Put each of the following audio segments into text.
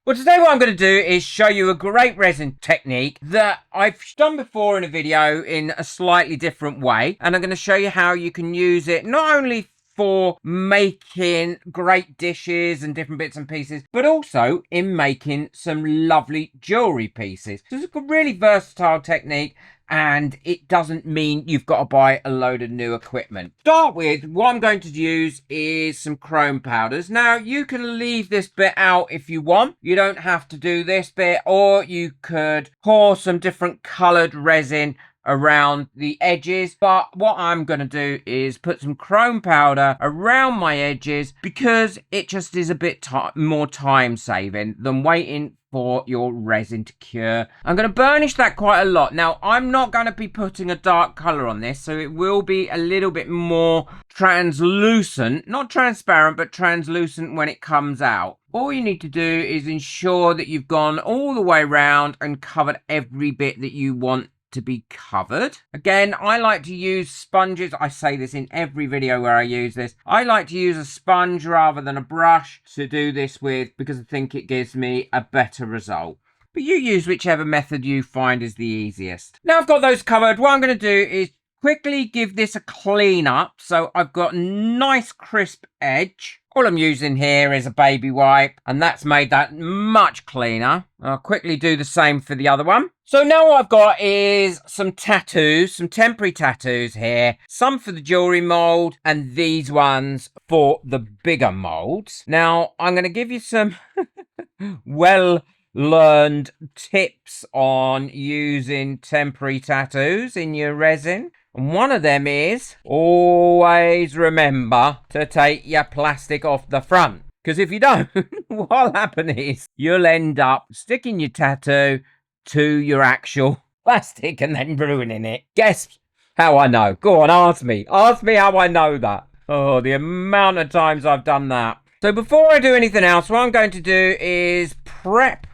Well, today what I'm going to do is show you a great resin technique that I've done before in a video in a slightly different way. And I'm going to show you how you can use it not only for making great dishes and different bits and pieces, but also in making some lovely jewelry pieces. So it's a really versatile technique, and it doesn't mean you've got to buy a load of new equipment. Start with, what I'm going to use is some chrome powders. Now, you can leave this bit out if you want. You don't have to do this bit, or you could pour some different coloured resin around the edges, but what I'm going to do is put some chrome powder around my edges because it just is a bit more time saving than waiting for your resin to cure. I'm going to burnish that quite a lot. Now, I'm not going to be putting a dark colour on this, so it will be a little bit more translucent, not transparent, but translucent when it comes out. All you need to do is ensure that you've gone all the way around and covered every bit that you want to be covered. Again, I like to use sponges. I say this in every video where I use this. I like to use a sponge rather than a brush to do this with because I think it gives me a better result. But you use whichever method you find is the easiest. Now I've got those covered, what I'm going to do is quickly give this a clean up so I've got a nice crisp edge. All I'm using here is a baby wipe, and that's made that much cleaner. I'll quickly do the same for the other one. So now what I've got is some tattoos, some temporary tattoos here. Some for the jewellery mould, and these ones for the bigger moulds. Now, I'm going to give you some well-learned tips on using temporary tattoos in your resin. And one of them is always remember to take your plastic off the front. Because if you don't, what'll happen is you'll end up sticking your tattoo to your actual plastic and then ruining it. Guess how I know? Go on, ask me. Ask me how I know that. Oh, the amount of times I've done that. So before I do anything else, what I'm going to do is prep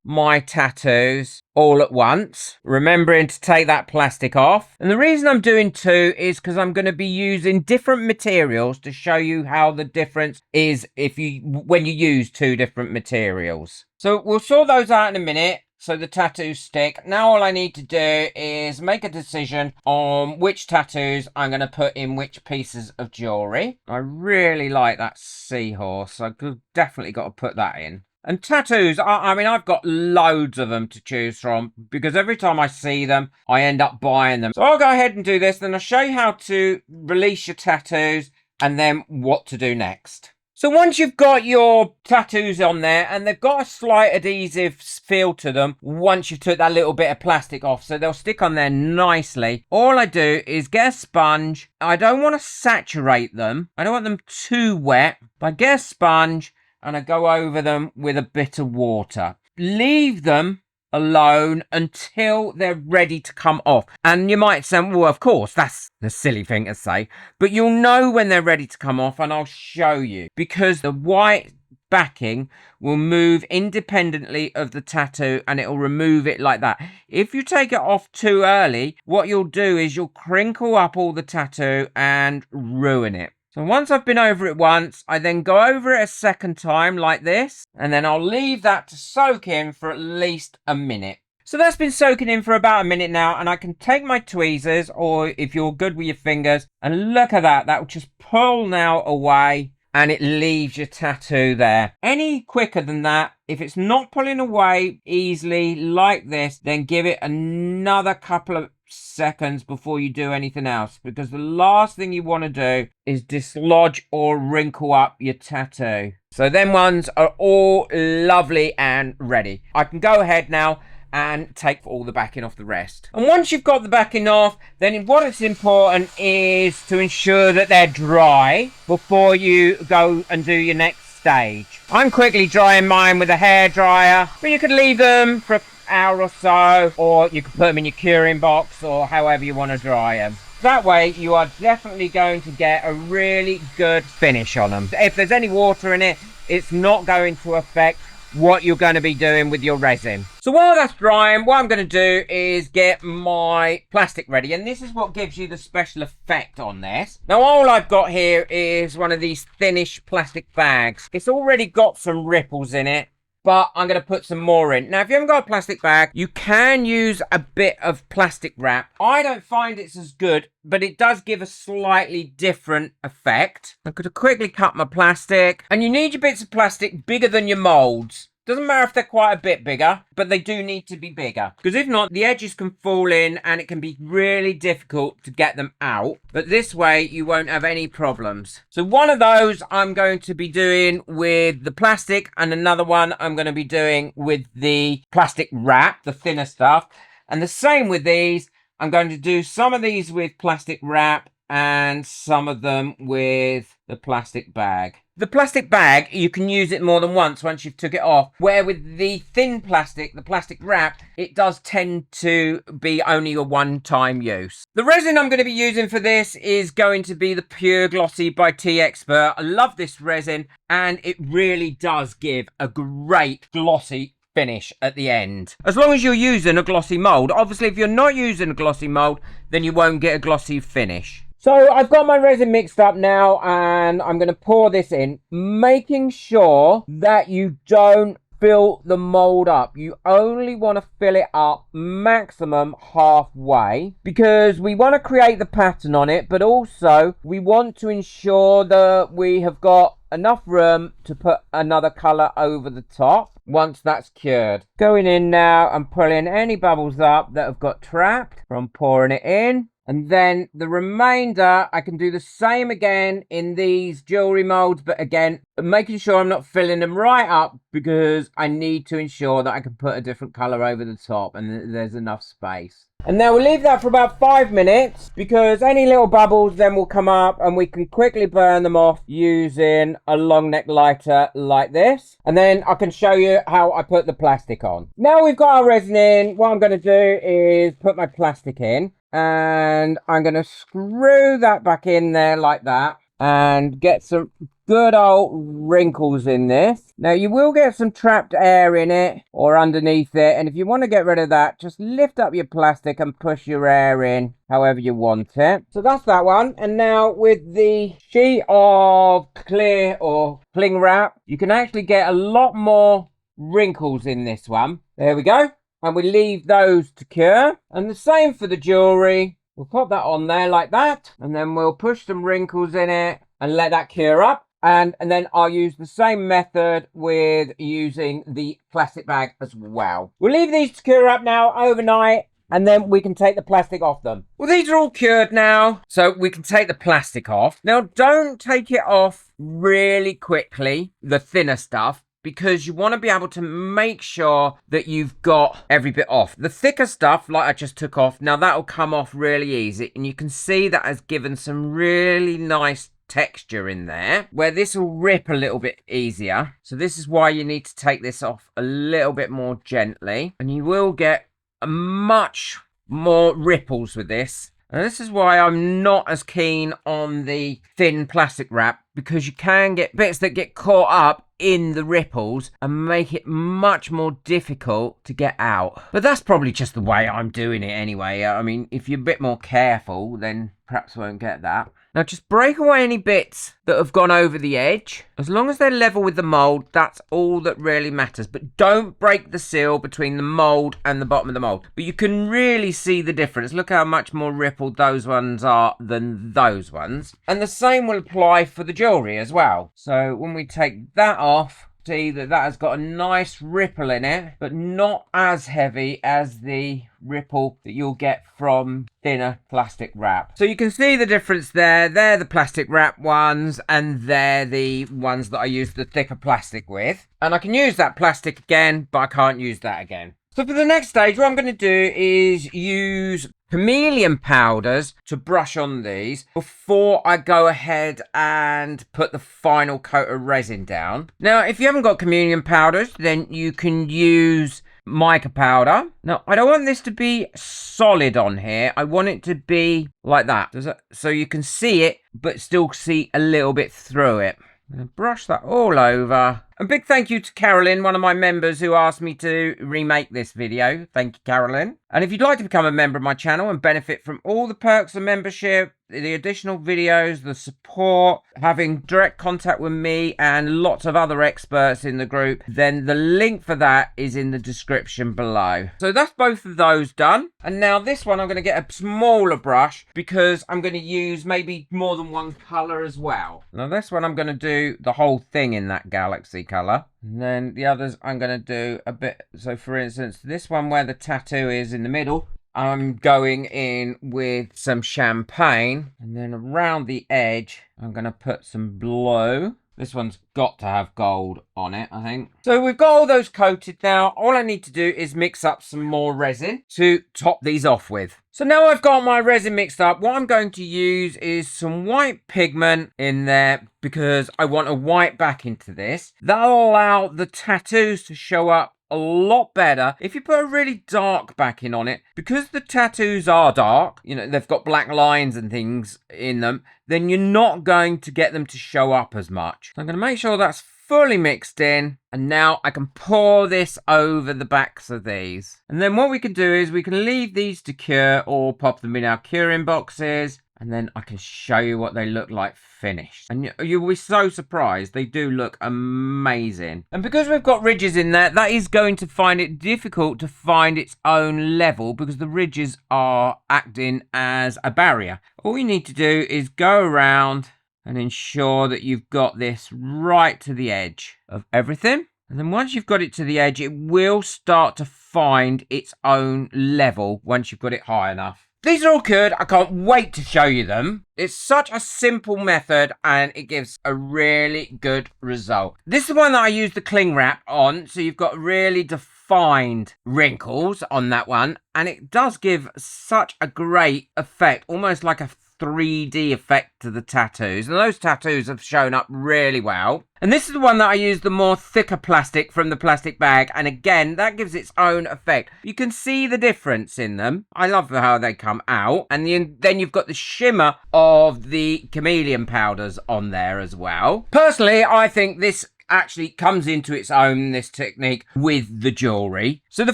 my tattoos all at once, remembering to take that plastic off. And the reason I'm doing two is because I'm going to be using different materials to show you how the difference is when you use two different materials. So we'll sort those out in a minute so the tattoos stick. Now all I need to do is make a decision on which tattoos I'm going to put in which pieces of jewellery. I really like that seahorse. I've definitely got to put that in. And tattoos, I mean, I've got loads of them to choose from because every time I see them, I end up buying them. So I'll go ahead and do this, then I'll show you how to release your tattoos and then what to do next. So once you've got your tattoos on there, and they've got a slight adhesive feel to them once you took that little bit of plastic off, so they'll stick on there nicely. All I do is get a sponge. I don't want to saturate them. I don't want them too wet, but I get a sponge and I go over them with a bit of water. Leave them alone until they're ready to come off. And you might say, well, of course, that's the silly thing to say. But you'll know when they're ready to come off, and I'll show you. Because the white backing will move independently of the tattoo, and it'll remove it like that. If you take it off too early, what you'll do is you'll crinkle up all the tattoo and ruin it. So once I've been over it once, I then go over it a second time like this, and then I'll leave that to soak in for at least a minute. So that's been soaking in for about a minute now, and I can take my tweezers, or if you're good with your fingers, and look at that. That will just pull now away, and it leaves your tattoo there. Any quicker than that, if it's not pulling away easily like this, then give it another couple of seconds before you do anything else, because the last thing you want to do is dislodge or wrinkle up your tattoo. So them ones are all lovely and ready. I can go ahead now and take all the backing off the rest. And once you've got the backing off, then what is important is to ensure that they're dry before you go and do your next stage. I'm quickly drying mine with a hairdryer, but you could leave them for hour or so, or you can put them in your curing box, or however you want to dry them. That way you are definitely going to get a really good finish on them. If there's any water in it, it's not going to affect what you're going to be doing with your resin. So while that's drying, what I'm going to do is get my plastic ready, and this is what gives you the special effect on this. Now all I've got here is one of these thinnish plastic bags. It's already got some ripples in it, but I'm going to put some more in. Now, if you haven't got a plastic bag, you can use a bit of plastic wrap. I don't find it's as good, but it does give a slightly different effect. I'm going to quickly cut my plastic, and you need your bits of plastic bigger than your molds. Doesn't matter if they're quite a bit bigger, but they do need to be bigger. Because if not, the edges can fall in and it can be really difficult to get them out. But this way, you won't have any problems. So one of those I'm going to be doing with the plastic, and another one I'm going to be doing with the plastic wrap, the thinner stuff. And the same with these. I'm going to do some of these with plastic wrap and some of them with the plastic bag. The plastic bag, you can use it more than once you've took it off, where with the thin plastic, the plastic wrap, it does tend to be only a one-time use. The resin I'm going to be using for this is going to be the Pure Glossy by T Expert. I love this resin, and it really does give a great glossy finish at the end. As long as you're using a glossy mold. Obviously, if you're not using a glossy mold, then you won't get a glossy finish. So I've got my resin mixed up now, and I'm going to pour this in, making sure that you don't fill the mold up. You only want to fill it up maximum halfway, because we want to create the pattern on it, but also we want to ensure that we have got enough room to put another colour over the top once that's cured. Going in now and pulling any bubbles up that have got trapped from pouring it in. And then the remainder, I can do the same again in these jewellery moulds, but again, making sure I'm not filling them right up, because I need to ensure that I can put a different colour over the top and there's enough space. And now we'll leave that for about 5 minutes, because any little bubbles then will come up and we can quickly burn them off using a long neck lighter like this. And then I can show you how I put the plastic on. Now we've got our resin in, what I'm going to do is put my plastic in. And I'm going to screw that back in there like that and get some good old wrinkles in this. Now you will get some trapped air in it or underneath it, and if you want to get rid of that, just lift up your plastic and push your air in however you want it. So that's that one. And now with the sheet of clear or cling wrap, you can actually get a lot more wrinkles in this one. There we go. And we leave those to cure. And the same for the jewellery. We'll pop that on there like that. And then we'll push some wrinkles in it and let that cure up. And then I'll use the same method with using the plastic bag as well. We'll leave these to cure up now overnight, and then we can take the plastic off them. Well, these are all cured now, so we can take the plastic off. Now, don't take it off really quickly, the thinner stuff, because you want to be able to make sure that you've got every bit off. The thicker stuff, like I just took off, now that'll come off really easy. And you can see that has given some really nice texture in there, where this will rip a little bit easier. So this is why you need to take this off a little bit more gently. And you will get much more ripples with this. And this is why I'm not as keen on the thin plastic wrap, because you can get bits that get caught up in the ripples and make it much more difficult to get out. But that's probably just the way I'm doing it anyway. I mean, if you're a bit more careful, then perhaps won't get that. Now just break away any bits that have gone over the edge. As long as they're level with the mould, that's all that really matters. But don't break the seal between the mould and the bottom of the mould. But you can really see the difference. Look how much more rippled those ones are than those ones. And the same will apply for the jewellery as well. So when we take that off, see that that has got a nice ripple in it, but not as heavy as the ripple that you'll get from thinner plastic wrap. So you can see the difference there. They're the plastic wrap ones, and they're the ones that I use the thicker plastic with. And I can use that plastic again, but I can't use that again. So for the next stage, what I'm going to do is use chameleon powders to brush on these before I go ahead and put the final coat of resin down. Now, if you haven't got chameleon powders, then you can use mica powder. Now, I don't want this to be solid on here. I want it to be like that. So you can see it, but still see a little bit through it. And brush that all over. A big thank you to Carolyn, one of my members, who asked me to remake this video. Thank you, Carolyn. And if you'd like to become a member of my channel and benefit from all the perks of membership, the additional videos, the support, having direct contact with me and lots of other experts in the group, then the link for that is in the description below. So that's both of those done. And now this one, I'm going to get a smaller brush because I'm going to use maybe more than one color as well. Now this one, I'm going to do the whole thing in that galaxy color. And then the others, I'm going to do a bit. So for instance, this one where the tattoo is in the middle, I'm going in with some champagne, and then around the edge, I'm going to put some blue. This one's got to have gold on it, I think. So we've got all those coated now. All I need to do is mix up some more resin to top these off with. So now I've got my resin mixed up, what I'm going to use is some white pigment in there because I want a white backing to this. That'll allow the tattoos to show up a lot better if you put a really dark backing on it. Because the tattoos are dark, you know, they've got black lines and things in them, then you're not going to get them to show up as much. So I'm going to make sure that's fully mixed in, and now I can pour this over the backs of these. And then what we can do is we can leave these to cure or pop them in our curing boxes, and then I can show you what they look like finished. And you'll be so surprised. They do look amazing. And because we've got ridges in there, that is going to find it difficult to find its own level because the ridges are acting as a barrier. All you need to do is go around and ensure that you've got this right to the edge of everything. And then once you've got it to the edge, it will start to find its own level once you've got it high enough. These are all good. I can't wait to show you them. It's such a simple method and it gives a really good result. This is the one that I use the cling wrap on. So you've got really defined wrinkles on that one. And it does give such a great effect, almost like a 3D effect to the tattoos, and those tattoos have shown up really well. And this is the one that I use the more thicker plastic from the plastic bag, and again that gives its own effect. You can see the difference in them. I love how they come out, and then you've got the shimmer of the chameleon powders on there as well. Personally, I think this actually comes into its own, this technique, with the jewellery. So the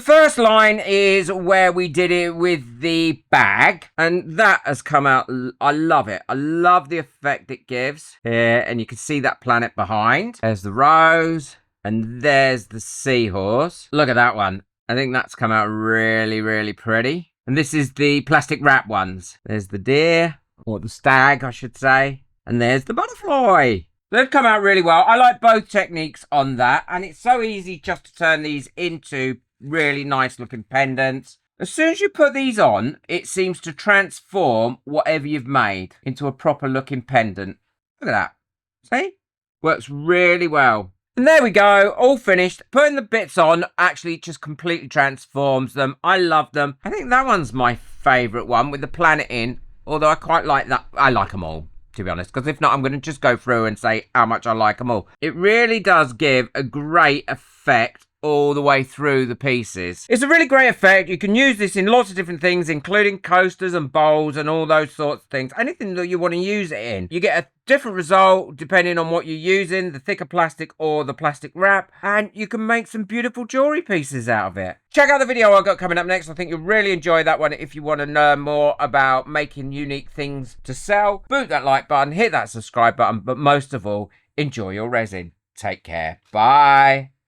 first line is where we did it with the bag, and that has come out. I love it. I love the effect it gives here, and you can see that planet behind. There's the rose, and there's the seahorse. Look at that one. I think that's come out really, really pretty. And this is the plastic wrap ones. There's the deer, or the stag, I should say, and there's the butterfly. They've come out really well. I like both techniques on that, and it's so easy just to turn these into really nice looking pendants. As soon as you put these on, it seems to transform whatever you've made into a proper looking pendant. Look at that. See? Works really well. And there we go, all finished. Putting the bits on actually just completely transforms them. I love them. I think that one's my favourite one with the planet in, although I quite like that. I like them all, to be honest, because if not, I'm going to just go through and say how much I like them all. It really does give a great effect all the way through the pieces. It's a really great effect. You can use this in lots of different things, including coasters and bowls and all those sorts of things. Anything that you want to use it in. You get a different result depending on what you're using, the thicker plastic or the plastic wrap, and you can make some beautiful jewellery pieces out of it. Check out the video I've got coming up next. I think you'll really enjoy that one if you want to learn more about making unique things to sell. Boot that like button, hit that subscribe button, but most of all, enjoy your resin. Take care. Bye.